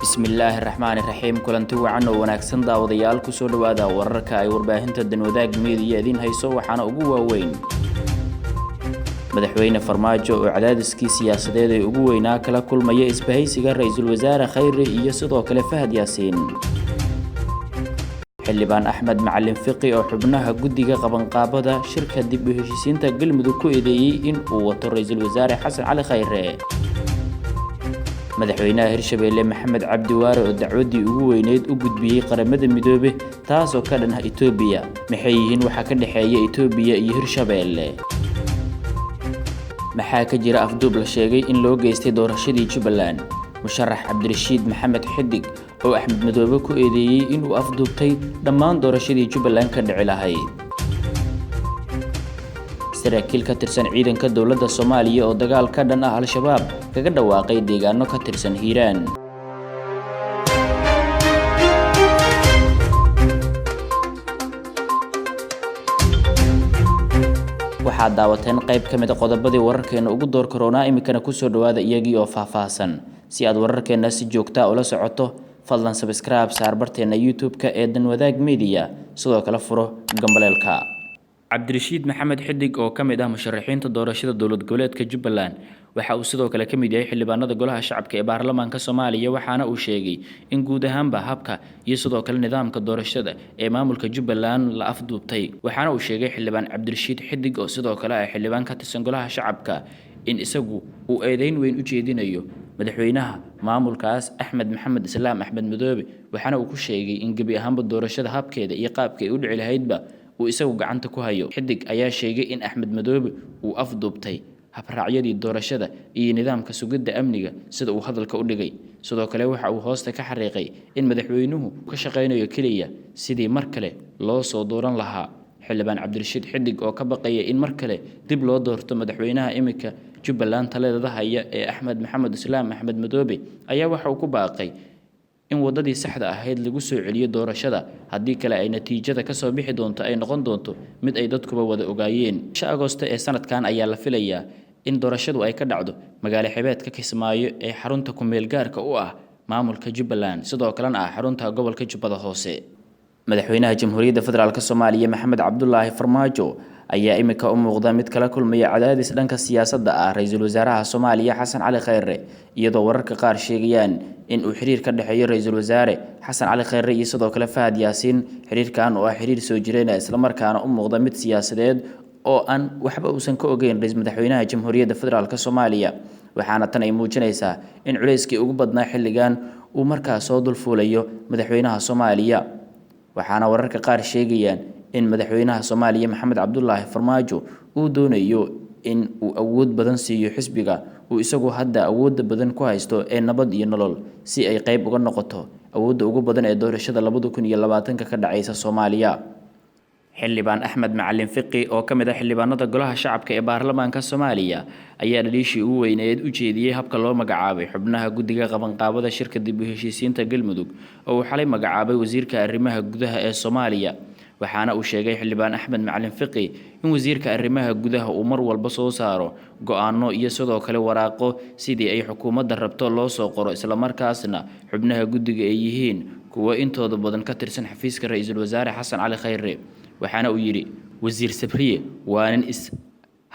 bismillaahi raxmaani raxiim kulanti wacan oo wanaagsan daawadayaal ku soo dhawaada wararka ay warbaahinta danwadaag media idin hayso waxaana ugu waaweyn madaxweyne Farmaajo oo cadaadiskii siyaasadeed ee ugu weynaa kala kulmaya isbahaysiga ra'iisul wasaare Khayre iyo sidoo kale Fahad Yaasiin xildhibaan Axmed Madoobe oo xubnaha guddiga qabanqaabada shirka dib u heshiisiinta galmudug ku eedeeyay in uu wato ra'iisul wasaare Xasan Cali Khayre madaxweynaha Hirshabeelle Maxamed Cabdiwaare oo dacwadii ugu weyneed u gudbiyay qaramada midoobe taas oo ka dhan ah Itoobiya maxay yihiin waxa ka dhaxeeya Itoobiya iyo Hirshabeelle maxaa ka jira afduub la sheegay in loo geystay doorashadii Jubaland musharax Cabdirashiid Maxamed Xidig oo Axmed Madoobe ku eedeeyay in uu afduubtay dhammaan doorashadii Jubaland ka dhici lahayd saraakiil ka tirsan ciidanka dawladda Soomaaliya oo dagaal ka dhan ah al-shabaab kaga dhawaaqay deegaano ka tirsan Hiiraan waxaa daawateen qayb ka mid ah qodobadii wararkeena ugu door corona imikana ku soo dhawaada iyagii oo faahfaahsan si aad wararkeena si joogto ah ula socoto fadlan subscribe saar barteena YouTube-ka ee danwadaag media sidoo kale furo gambaleelka Cabdirashiid Maxamed Xidig oo kamid ah musharaxiinta doorashada dawlad goboleedka Jubaland waxa uu sidoo kale kamid yahay xildhibaanada golaha shacabka ee baarlamaanka Soomaaliya waxaana uu sheegay in guud ahaanba habka iyo sidoo kale nidaamka doorashada ee maamulka Jubaland la afduubtay waxaana uu sheegay xildhibaan Cabdirashiid Xidig oo sidoo kale ah xildhibaan ka tirsan golaha shacabka in isagu uu eedeyn weyn u jeedinayo madaxweynaha maamulkaas Axmed Madoobe waxaana uu ku sheegay in gabi ahaanba doorashada habkeeda iyo qaabka ay u dhici lahaydba uu isagu gacanta ku hayo Xidig ayaa sheegay in Axmed Madoobe uu afduubtay habraacyadii doorashada iyo nidaamka sugidda amniga sida uu hadalka u dhigay sidoo kale waxa uu hoosta ka xariiqay in madaxweynuhu ka shaqeynayo kaliya sidii mar kale loo soo dooran lahaa xildhibaan Cabdirashiid Xidig oo ka baqaya in mar kale dib loo doorto madaxweynaha imika Jubaland taleedada haya ee Axmed Madoobe ayaa waxa uu ku baaqay in wadadii saxda ahayd lagu soo celiyo doorashada hadii kale ay natiijada ka soo bixi doonto ay noqon doonto mid ay dadkuba wada ogaayeen Agoosto ee sanadkan ayaa la filayaa in doorashadu ay ka dhacdo magaalo xebeedka Kismaayo ee xarunta ku meel gaarka u ah maamulka Jubaland sidoo kalena ah xarunta gobolka Jubbada Hoose madaxweynaha Jamhuuriyadda Federaalka Soomaaliya Maxamed Cabdullaahi Farmaajo ayaa imika u muuqda mid kala kulmaya cadaadis dhanka siyaasadda ah ra'iisul wasaaraha Soomaaliya Xasan Cali Khayre iyadoo wararka qaar sheegayaan in uu xiriir ka dhaxeeyo ra'iisul wasaare Xasan Cali Khayre iyo sidoo kale Fahad Yaasiin xiriirkan oo ah xiriir soo jireen isla markaana u muuqda mid siyaasadeed oo aan waxba uusan ka ogeyn ra'iisul madaxweynaha Jamhuuriyadda Federaalka Soomaaliya waxaana tan ay muujinaysaa in culayskii ugu badnaa xilligan uu markaa soo dulfuulayo madaxweynaha Soomaaliya waxaana wararka qaar sheegayaan in madaxweynaha Soomaaliya Maxamed Cabdullaahi Farmaajo uu doonayo in uu awood badan siiyo xisbiga uu isagu hadda awood badan ku haysto ee nabad iyo nolol si ay qayb uga noqoto awoodda ugu badan ee doorashada 2020 ka dhacaysa Soomaaliya xildhibaan Axmed Madoobe oo kamid ah xildhibaanada golaha shacabka ee baarlamaanka Soomaaliya ayaa dhaliishii ugu weyneed u jeediyay habka loo magacaabay xubnaha guddiga qabanqaabada shirka dib u heshiisiinta galmudug oo xalay magacaabay wasiirka arrimaha gudaha ee Soomaaliya waxaana uu sheegay xildhibaan Axmed Madoobe in wasiirka arrimaha gudaha uu mar walba soo saaro go'aano iyo sidoo kale waraaqo sidii ay xukuumadda rabto loo soo qoro isla markaasna xubnaha guddiga ay yihiin kuwa intooda badan ka tirsan xafiiska ra'iisul wasaare Xasan Cali Khayre waxaana uu yiri wasiir Sabriye waa nin is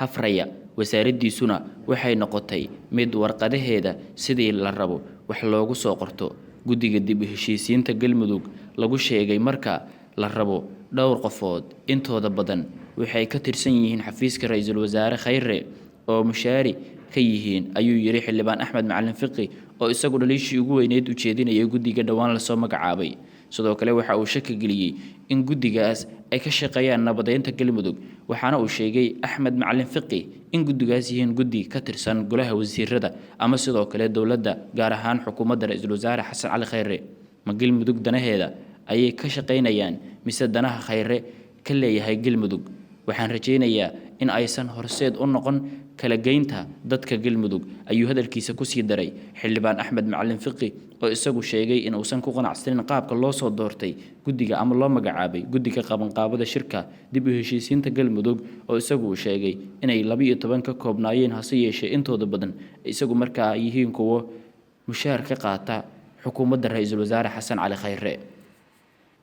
hafraya wasaaraddiisuna waxay noqotay mid warqadaheeda sidii la rabo wax loogu soo qorto guddiga dib u heshiisiinta galmudug lagu sheegay marka la rabo dhowr qofood intooda badan waxay ka tirsan yihiin xafiiska ra'iisul wasaare Khayre oo mushaari ka yihiin ayuu yiri xildhibaan Axmed Madoobe oo isagu dhaliishii ugu weyneed u jeedinayay guddiga dhawaan la soo magacaabay sidoo kale waxa uu shaki galiyay in guddigaas ay ka shaqeeyaan nabadeynta galmudug waxaana uu sheegay Axmed Madoobe in guddigaas yihiin guddi ka tirsan golaha wasiirada ama sidoo kale dawladda gaar ahaan xukuumadda ra'iisul wasaare Xasan Cali Khayre ma galmudug danaheeda ayay ka shaqeynayaan mise danaha Khayre ka leeyahay galmudug waxaan rajaynayaa in aysan horseed u noqon kala geynta dadka galmudug ayuu hadalkiisa ku sii daray xildhibaan Axmed Madoobe oo isagu sheegay in uusan ku qanacsanin qaabka loo soo doortay guddiga ama loo magacaabay guddiga qabanqaabada shirka dib u heshiisiinta galmudug oo isagu sheegay inay 12 ka koobnaayeen hase yeeshee intooda badan isagu markaa yihiin kuwa mushaar ka qaata xukuumadda ra'iisul wasaare xasan cali khayre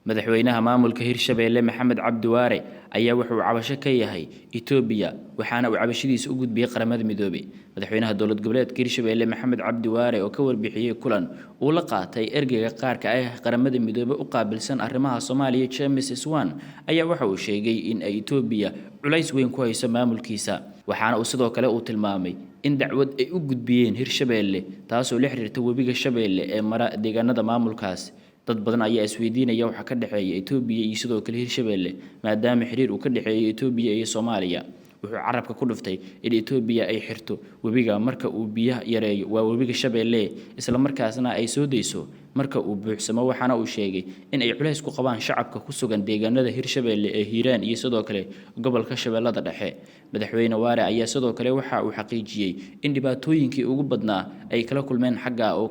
madaxweynaha maamulka Hirshabeelle Maxamed Cabdiwaare ayaa wuxuu cabasho ka yahay Itoobiya waxaana uu cabashadiisa u gudbiyay qaramada midoobay madaxweynaha dowlad goboleedka Hirshabeelle Maxamed Cabdiwaare oo ka warbixiyay kulan uu la qaatay ergeyga qaarka ah qaramada midoobay u qaabilsan arrimaha Soomaaliya James Iswan ayaa waxa uu sheegay in ay Itoobiya culays weyn ku hayso maamulkiisa waxaana uu sidoo kale uu tilmaamay in dacwad ay u gudbiyeen Hirshabeelle taasoo la xiriirta webiga Shabeelle ee mara deegaanada maamulkaas dad badan ayaa isweydiinaya waxa ka dhaxeeya Itoobiya iyo sidoo kale Hirshabeelle maadaama xiriir uu ka dhaxeeyo Itoobiya iyo Soomaaliya wuxuu carabka ku dhuftay in Itoobiya ay xirto webiga marka uu biyaha yareeyo waa webiga Shabeelle isla markaasna ay soo deyso marka uu buuxsamo waxaana uu sheegay in ay culays ku qabaan shacabka ku sugan deegaanada Hirshabeelle ee Hiiraan iyo sidoo kale gobolka Shabeellada Dhexe madaxweyne Waare ayaa sidoo kale waxa uu xaqiijiyay in dhibaatooyinkii ugu badnaa ay kala kulmeen xagga oo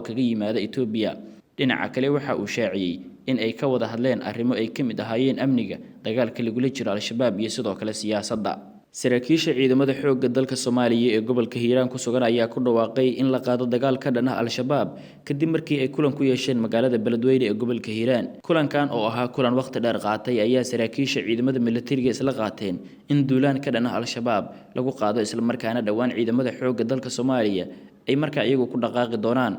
kaga yimaada Itoobiya dhinaca kale waxa uu shaaciyay in ay ka wada hadleen arrimo ay ka mid ahaayeen amniga dagaalka lagula jiro al-shabaab iyo sidoo kale siyaasadda saraakiisha ciidamada xoogga dalka Soomaaliya ee gobolka Hiiraan ku sugan ayaa ku dhawaaqay in la qaado dagaal ka dhan ah al-shabaab kadib markii ay kulan ku yeesheen magaalada Beledweyne ee gobolka Hiiraan kulankan oo ahaa kulan waqti dheer qaatay ayaa saraakiisha ciidamada militariga isla qaateen in duulaan ka dhan ah al-shabaab lagu qaado isla markaana dhawaan ciidamada xoogga dalka Soomaaliya ay markaa iyagu ku dhaqaaqi doonaan